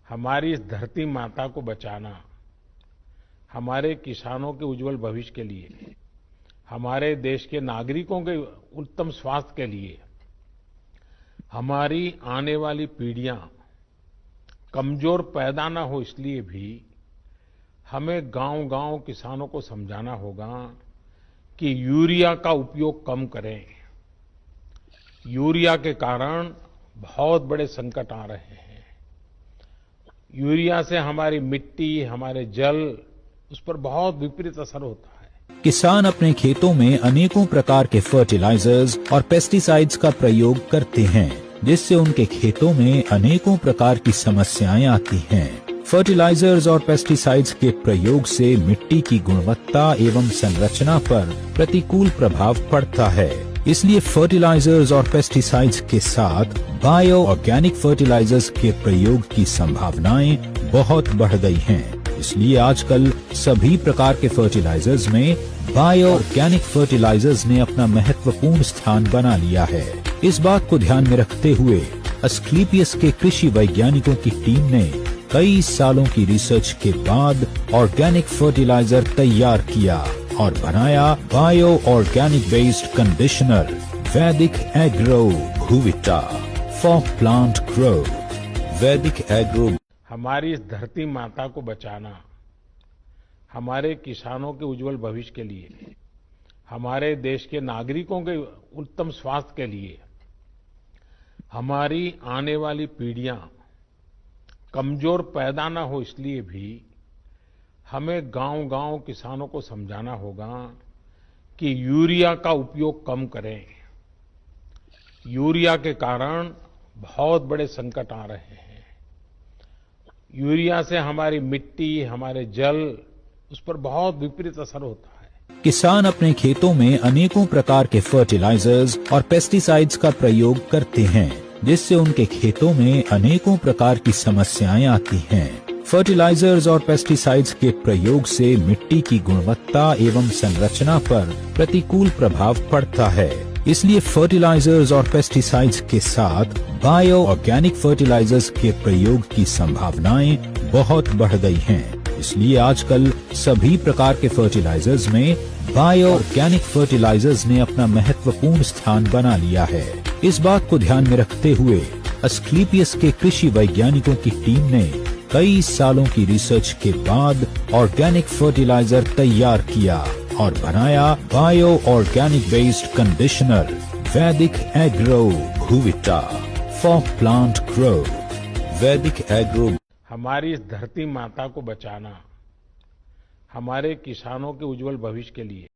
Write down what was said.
हमारी इस धरती माता को बचाना, हमारे किसानों के उज्जवल भविष्य के लिए, हमारे देश के नागरिकों के उत्तम स्वास्थ्य के लिए, हमारी आने वाली पीढ़ियां कमजोर पैदा न हो, इसलिए भी हमें गांव-गांव किसानों को समझाना होगा कि यूरिया का उपयोग कम करें। यूरिया के कारण बहुत बड़े संकट आ रहे हैं। यूरिया से हमारी मिट्टी, हमारे जल, उस पर बहुत विपरीत असर होता है। किसान अपने खेतों में अनेकों प्रकार के फर्टिलाइजर्स और पेस्टिसाइड्स का प्रयोग करते हैं, जिससे उनके खेतों में अनेकों प्रकार की समस्याएं आती हैं। फर्टिलाइजर्स और पेस्टिसाइड्स के प्रयोग से मिट्टी की गुणवत्ता एवं संरचना पर प्रतिकूल प्रभाव पड़ता है। इसलिए फर्टिलाइजर्स और पेस्टिसाइड्स के साथ बायो ऑर्गेनिक फर्टिलाइजर्स के प्रयोग की संभावनाएं बहुत बढ़ गई हैं। इसलिए आजकल सभी प्रकार के फर्टिलाइजर्स में बायो ऑर्गेनिक फर्टिलाइजर्स ने अपना महत्वपूर्ण स्थान बना लिया है। इस बात को ध्यान में रखते हुए अस्क्लेपियस के कृषि वैज्ञानिकों की टीम ने कई सालों की रिसर्च के बाद ऑर्गेनिक फर्टिलाइजर तैयार किया और बनाया बायो ऑर्गेनिक बेस्ड कंडीशनर वैदिक एग्रो भूविटा फॉर प्लांट ग्रोथ। वैदिक एग्रो हमारी इस धरती माता को बचाना, हमारे किसानों के उज्जवल भविष्य के लिए, हमारे देश के नागरिकों के उत्तम स्वास्थ्य के लिए, हमारी आने वाली पीढ़ियां कमजोर पैदा न हो, इसलिए भी हमें गांव-गांव किसानों को समझाना होगा कि यूरिया का उपयोग कम करें। यूरिया के कारण बहुत बड़े संकट आ रहे हैं। यूरिया से हमारी मिट्टी, हमारे जल, उस पर बहुत विपरीत असर होता है। किसान अपने खेतों में अनेकों प्रकार के फर्टिलाइजर्स और पेस्टिसाइड्स का प्रयोग करते हैं, जिससे उनके खेतों में अनेकों प्रकार की समस्याएं आती हैं। फर्टिलाइजर्स और पेस्टिसाइड्स के प्रयोग से मिट्टी की गुणवत्ता एवं संरचना पर प्रतिकूल प्रभाव पड़ता है। इसलिए फर्टिलाइजर्स और पेस्टिसाइड्स के साथ बायो ऑर्गेनिक फर्टिलाइजर्स के प्रयोग की संभावनाएं बहुत बढ़ गई हैं। इसलिए आजकल सभी प्रकार के फर्टिलाइजर्स में बायो ऑर्गेनिक फर्टिलाइजर्स ने अपना महत्वपूर्ण स्थान बना लिया है। इस बात को ध्यान में रखते हुए अस्क्लेपियस के कृषि वैज्ञानिकों की टीम ने कई सालों की रिसर्च के बाद ऑर्गेनिक फर्टिलाइजर तैयार किया और बनाया बायो ऑर्गेनिक बेस्ड कंडीशनर वैदिक एग्रो भूविटा फॉर प्लांट ग्रोथ। वैदिक एग्रो हमारी इस धरती माता को बचाना, हमारे किसानों के उज्जवल भविष्य के लिए,